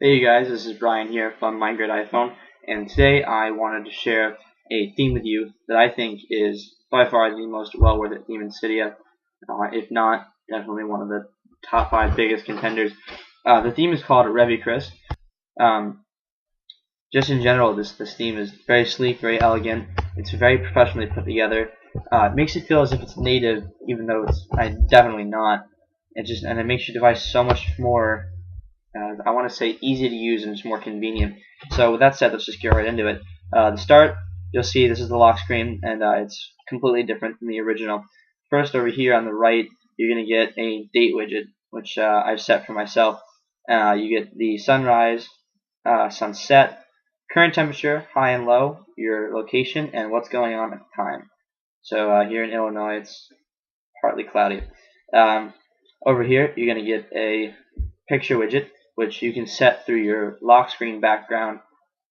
Hey you guys, this is Brian here from My Great iPhone, and today I wanted to share a theme with you that I think is by far the most well-worth theme in Cydia. If not, definitely one of the top 5 biggest contenders. The theme is called Revi-Krs. Just in general, this theme is very sleek, very elegant. It's very professionally put together. It makes it feel as if it's native, even though it's definitely not. And it makes your device so much more I want to say easy to use and just more convenient. So with that said, let's just get right into it. To start, you'll see this is the lock screen, and it's completely different from the original. First, over here on the right, you're going to get a date widget, which I've set for myself. You get the sunrise, sunset, current temperature, high and low, your location, and what's going on at the time. So here in Illinois, it's partly cloudy. Over here, you're going to get a picture widget, which you can set through your lock screen background,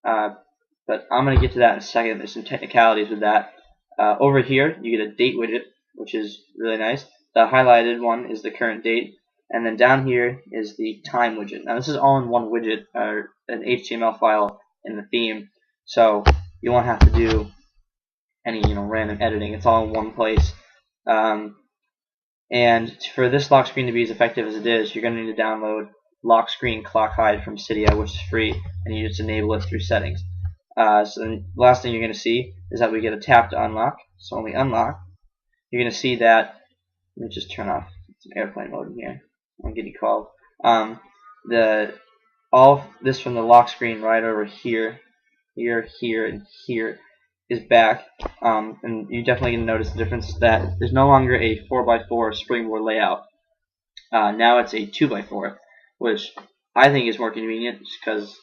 but I'm going to get to that in a second. There's some technicalities with that. Over here, you get a date widget, which is really nice. The highlighted one is the current date, and then down here is the time widget. Now this is all in one widget, or an HTML file in the theme, so you won't have to do any random editing. It's all in one place. And for this lock screen to be as effective as it is, you're going to need to download Lock Screen Clock Hide from Cydia, which is free, and you just enable it through settings. So the last thing you're going to see is that we get a tap to unlock. So when we unlock, you're going to see that. Let me just turn off some airplane mode in here. I'm getting called. All this from the lock screen right over here, here, and here is back. And you're definitely going to notice the difference that there's no longer a 4x4 springboard layout. Now it's a 2x4. Which I think is more convenient just because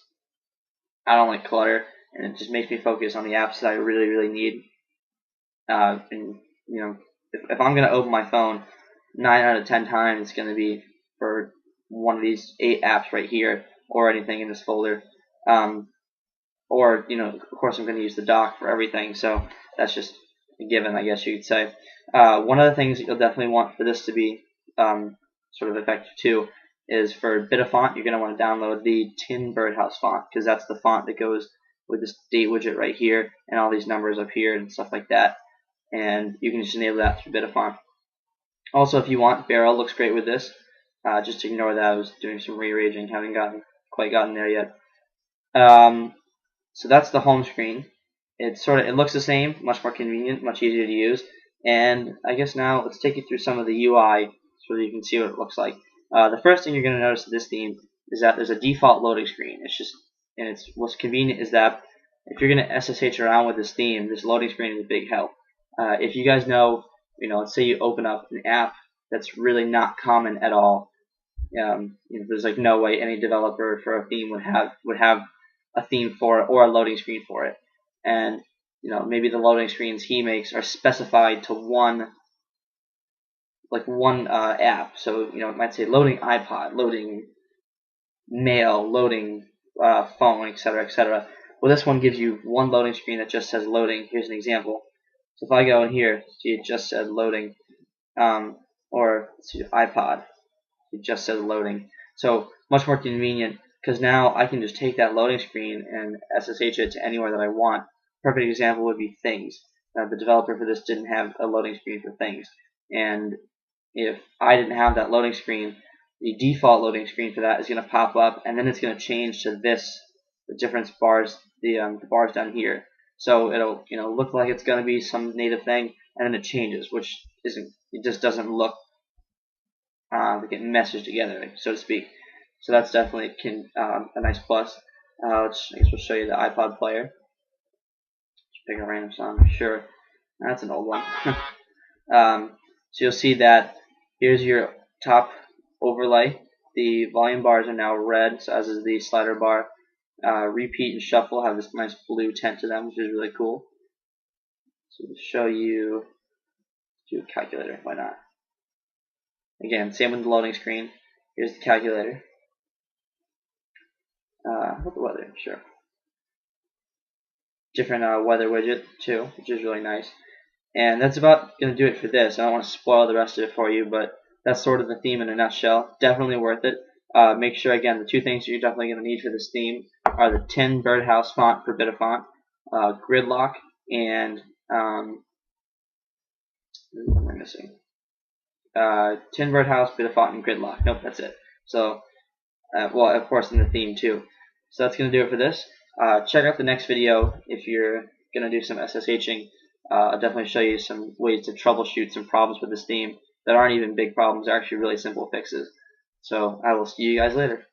I don't like clutter, and it just makes me focus on the apps that I really, really need. And if I'm gonna open my phone, 9 out of 10 times it's gonna be for one of these 8 apps right here, or anything in this folder. Or of course I'm gonna use the dock for everything. So that's just a given, I guess you could say. One of the things that you'll definitely want for this to be sort of effective too is for bit of font, you're going to want to download the Tin Birdhouse font, because that's the font that goes with this date widget right here and all these numbers up here and stuff like that. And you can just enable that through bit of font. Also, if you want, Barrel looks great with this. Just ignore that. I was doing some rearranging, haven't quite gotten there yet. So that's the home screen. It looks the same, much more convenient, much easier to use. And I guess now let's take you through some of the UI so that you can see what it looks like. The first thing you're going to notice with this theme is that there's a default loading screen. What's convenient is that if you're going to SSH around with this theme, this loading screen is a big help. If you guys know, let's say you open up an app that's really not common at all. There's like no way any developer for a theme would have a theme for it or a loading screen for it. And maybe the loading screens he makes are specified to one app. So it might say loading iPod, loading mail, loading phone, etc., etc. Well, this one gives you one loading screen that just says loading. Here's an example. So if I go in here, see it just said loading, or let's see, iPod, it just says loading. So much more convenient, because now I can just take that loading screen and SSH it to anywhere that I want. Perfect example would be Things. The developer for this didn't have a loading screen for Things, and if I didn't have that loading screen, the default loading screen for that is going to pop up, and then it's going to change to the different bars, the bars down here. So it'll look like it's going to be some native thing, and then it changes, which it just doesn't look like it meshes together, so to speak. So that's definitely a nice plus. I guess we'll show you the iPod player. Just pick a random song. Sure, that's an old one. So you'll see that here's your top overlay. The volume bars are now red, so as is the slider bar. Repeat and shuffle have this nice blue tint to them, which is really cool. So to show you, do a calculator, why not? Again, same with the loading screen. Here's the calculator. With the weather, sure. Different weather widget too, which is really nice. And that's about going to do it for this. I don't want to spoil the rest of it for you, but that's sort of the theme in a nutshell. Definitely worth it. Make sure, again, the two things you're definitely going to need for this theme are the tin birdhouse font for bit of font, gridlock, and what am I missing? Tin birdhouse, bit of font, and gridlock. Nope, that's it. So, well, of course, in the theme too. So that's going to do it for this. Check out the next video if you're going to do some SSHing. I'll definitely show you some ways to troubleshoot some problems with this theme that aren't even big problems. They're actually really simple fixes. So I will see you guys later.